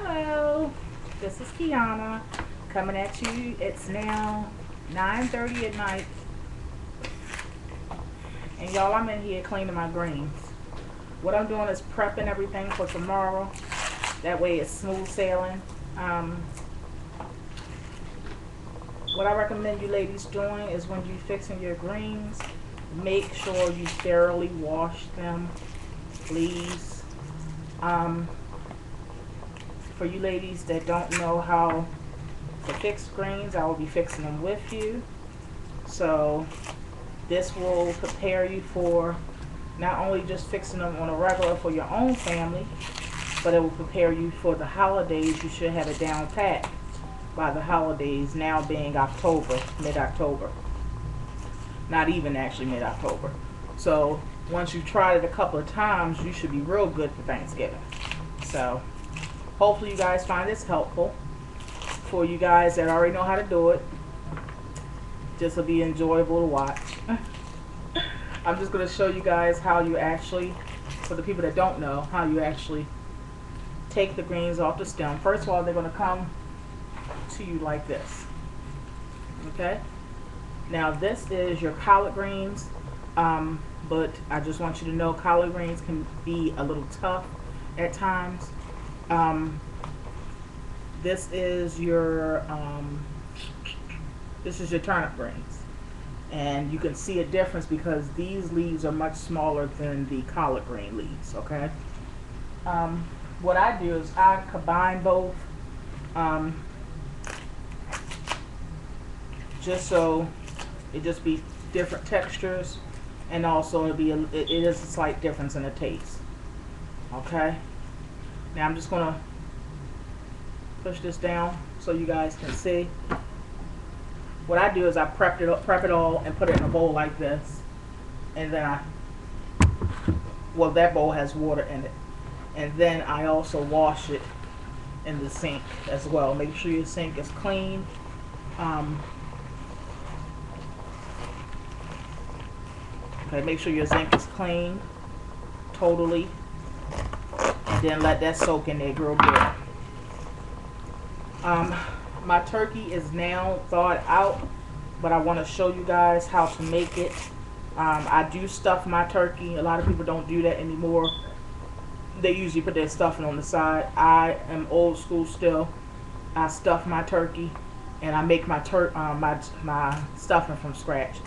Hello, this is Kiana coming at you. It's now 9:30 at night, and y'all, I'm in here cleaning my greens. What I'm doing is prepping everything for tomorrow. That way it's smooth sailing. Um, what I recommend you ladies doing is when you fixing your greens, make sure you thoroughly wash them, please. Um, for you ladies that don't know how to fix greens, I will be fixing them with you. So this will prepare you for not only just fixing them on a regular for your own family, but it will prepare you for the holidays. You should have it down pat by the holidays, now being October, mid-October. Not even actually mid-October. So once you've tried it a couple of times, you should be real good for Thanksgiving. So hopefully you guys find this helpful. For you guys that already know how to do it, this will be enjoyable to watch. I'm just going to show you guys how you actually, for the people that don't know, how you actually take the greens off the stem. First of all, they're going to come to you like this. Okay? Now this is your collard greens, but I just want you to know collard greens can be a little tough at times. This is your turnip greens, and you can see a difference because these leaves are much smaller than the collard green leaves. Okay. What I do is I combine both, just so it just be different textures, and also it is a slight difference in the taste. Okay. Now I'm just gonna push this down so you guys can see. What I do is I prep it all and put it in a bowl like this, and then that bowl has water in it, and then I also wash it in the sink as well. Make sure your sink is clean. Okay, make sure your sink is clean totally, and then let that soak in there real good. My turkey is now thawed out, but I want to show you guys how to make it. I do stuff my turkey. A lot of people don't do that anymore. They usually put their stuffing on the side. I am old school still. I stuff my turkey, and I make my stuffing from scratch.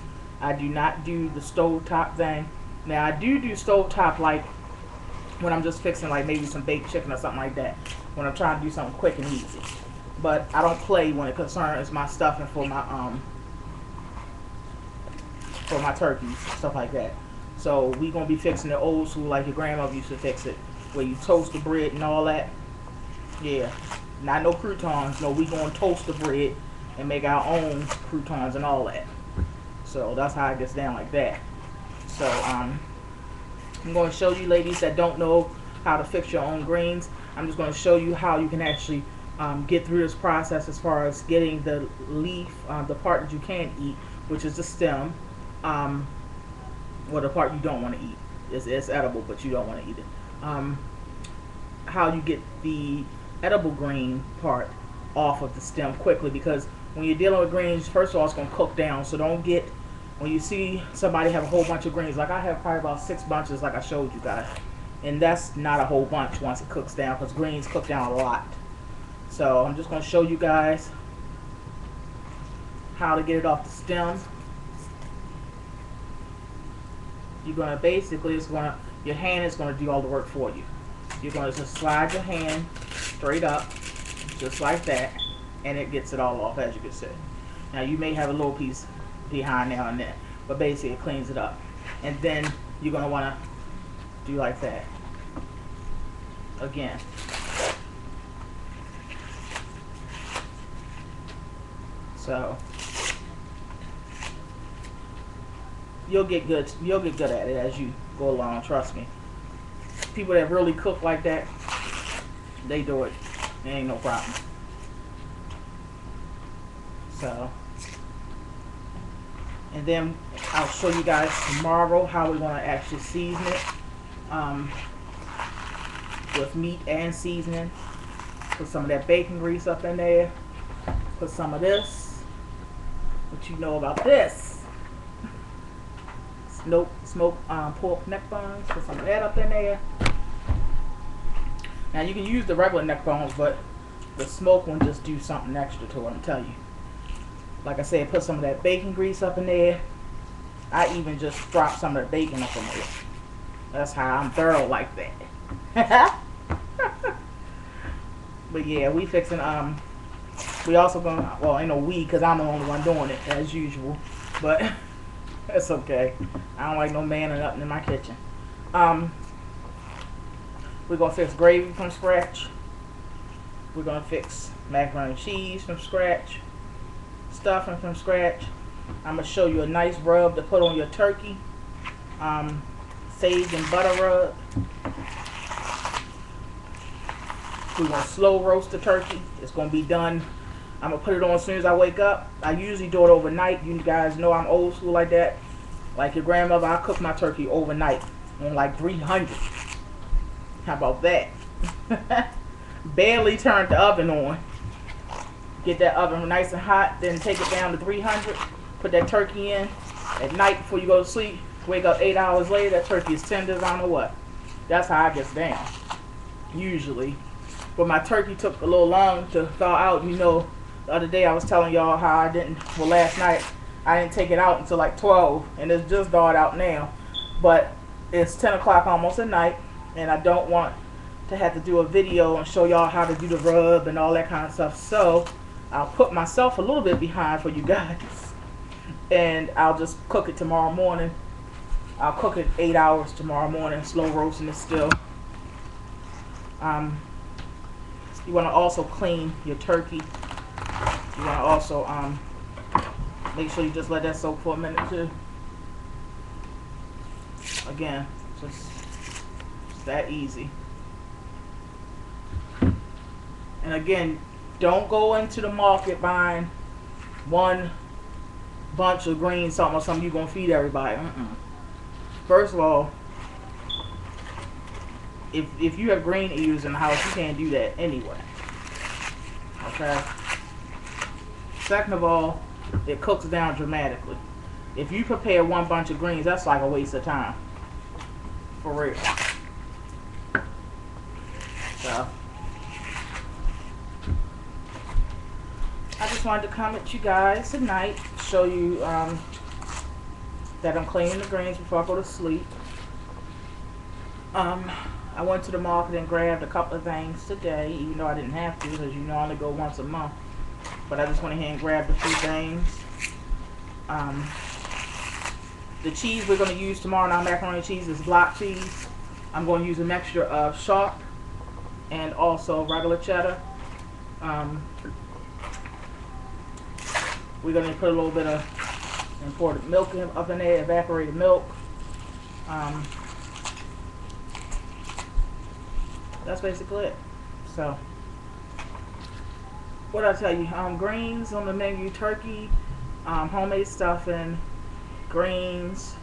I do not do the stovetop thing. Now I do stovetop like when I'm just fixing like maybe some baked chicken or something like that, when I'm trying to do something quick and easy. But I don't play when it concerns my stuffing for my turkeys, stuff like that. So we gonna be fixing it old school like your grandma used to fix it, where you toast the bread and all that. Yeah, not no croutons. No, we gonna toast the bread and make our own croutons and all that. So that's how it gets down like that. So I'm going to show you ladies that don't know how to fix your own greens. I'm just going to show you how you can actually get through this process as far as getting the leaf, the part that you can eat, which is the stem, or the part you don't want to eat. It's edible, but you don't want to eat it. How you get the edible green part off of the stem quickly, because when you're dealing with greens, first of all, it's going to cook down. So don't get, when you see somebody have a whole bunch of greens, like I have probably about 6 bunches like I showed you guys, and that's not a whole bunch once it cooks down, because greens cook down a lot. So I'm just going to show you guys how to get it off the stem. You're going to basically, your hand is going to do all the work for you. You're going to just slide your hand straight up, just like that, and it gets it all off, as you can see. Now you may have a little piece behind now and then, but basically it cleans it up. And then you're going to want to do like that again. So you'll get good at it as you go along, trust me. People that really cook like that, they do it. It ain't no problem. So, and then I'll show you guys tomorrow how we're going to actually season it with meat and seasoning. Put some of that bacon grease up in there. Put some of this. What you know about this? Smoked pork neck bones. Put some of that up in there. Now you can use the regular neck bones, but the smoked one just do something extra to it, I'm telling you. Like I said, put some of that bacon grease up in there. I even just drop some of the bacon up in there. That's how I'm thorough like that. But yeah, we fixing, we also gonna, well, ain't no we, because I'm the only one doing it, as usual. But it's okay. I don't like no man or nothing in my kitchen. We're gonna fix gravy from scratch. We're gonna fix macaroni and cheese from scratch. Stuffing from scratch. I'm gonna show you a nice rub to put on your turkey. Sage and butter rub. We're gonna slow roast the turkey. It's gonna be done. I'm gonna put it on as soon as I wake up. I usually do it overnight. You guys know I'm old school like that. Like your grandmother, I cook my turkey overnight on like 300. How about that? Barely turn the oven on. Get that oven nice and hot, then take it down to 300. Put that turkey in at night before you go to sleep. Wake up 8 hours later, that turkey is tender as I don't know what. That's how I get down, usually. But my turkey took a little long to thaw out. You know, the other day I was telling y'all how I didn't, well last night, I didn't take it out until like 12. And it's just thawed out now. But it's 10 o'clock almost at night. And I don't want to have to do a video and show y'all how to do the rub and all that kind of stuff. So I'll put myself a little bit behind for you guys. And I'll just cook it tomorrow morning. I'll cook it 8 hours tomorrow morning, slow roasting it still. You want to also clean your turkey. You want to also make sure you just let that soak for a minute too. Again, just that easy. And again, don't go into the market buying one bunch of green something or something you're going to feed everybody. First of all, if you have green eaters in the house, you can't do that anyway. Okay? Second of all, it cooks down dramatically. If you prepare one bunch of greens, that's like a waste of time. For real. So, I just wanted to come at you guys tonight, show you that I'm cleaning the greens before I go to sleep. I went to the market and grabbed a couple of things today, even though I didn't have to, because you know I only go once a month. But I just went ahead and grabbed a few things. The cheese we're going to use tomorrow in our macaroni and cheese is block cheese. I'm going to use a mixture of sharp and also regular cheddar. We're going to put a little bit of imported milk up in there, evaporated milk. That's basically it. So, what I tell you, greens on the menu: turkey, homemade stuffing, greens,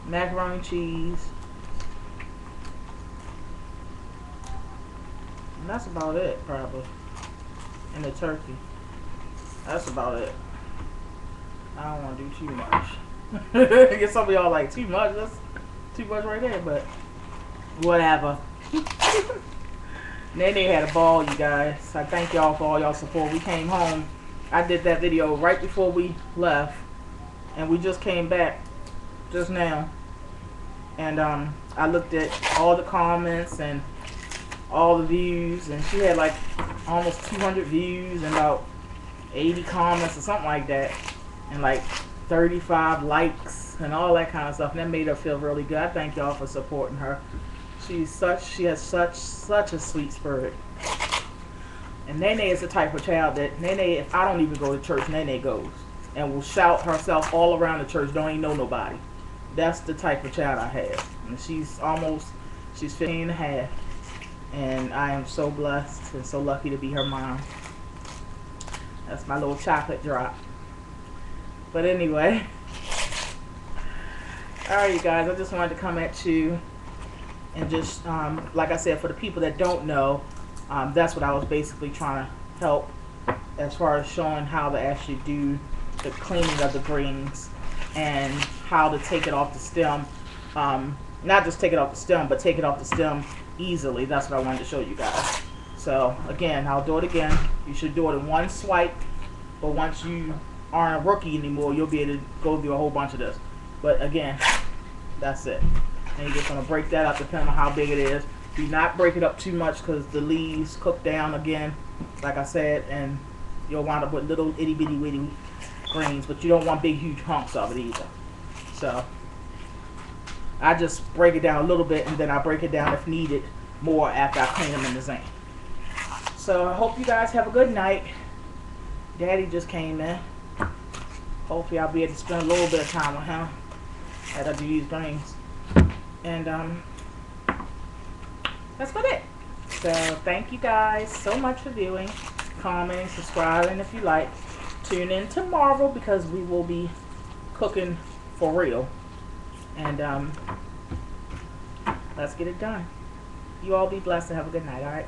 macaroni and cheese, and that's about it, probably. And the turkey. That's about it. I don't want to do too much. I guess some of y'all like too much. That's too much right there, but whatever. Nene had a ball, you guys. I thank y'all for all y'all support. We came home. I did that video right before we left, and we just came back just now. And I looked at all the comments and all the views, and she had like almost 200 views and about 80 comments or something like that, and like 35 likes and all that kind of stuff. And that made her feel really good. I thank y'all for supporting her. She has such a sweet spirit. And Nene is the type of child that Nene, if I don't even go to church, Nene goes and will shout herself all around the church. Don't even know nobody. That's the type of child I have. And she's 15 and a half. And I am so blessed and so lucky to be her mom. That's my little chocolate drop. But anyway. Alright, you guys. I just wanted to come at you And just like I said, for the people that don't know, that's what I was basically trying to help as far as showing how to actually do the cleaning of the greens and how to take it off the stem. Not just take it off the stem, but take it off the stem easily. That's what I wanted to show you guys. So again, I'll do it again. You should do it in one swipe, but once you aren't a rookie anymore, you'll be able to go through a whole bunch of this. But again, that's it. And you're just going to break that up depending on how big it is. Do not break it up too much because the leaves cook down again, like I said, and you'll wind up with little itty bitty witty greens, but you don't want big huge hunks of it either. So I just break it down a little bit, and then I break it down if needed more after I clean them in the zinc. So I hope you guys have a good night. Daddy just came in. Hopefully I'll be able to spend a little bit of time with him as I do these greens. And that's about it. So thank you guys so much for viewing, commenting, subscribing if you like. Tune in tomorrow because we will be cooking for real. And let's get it done. You all be blessed and have a good night, alright?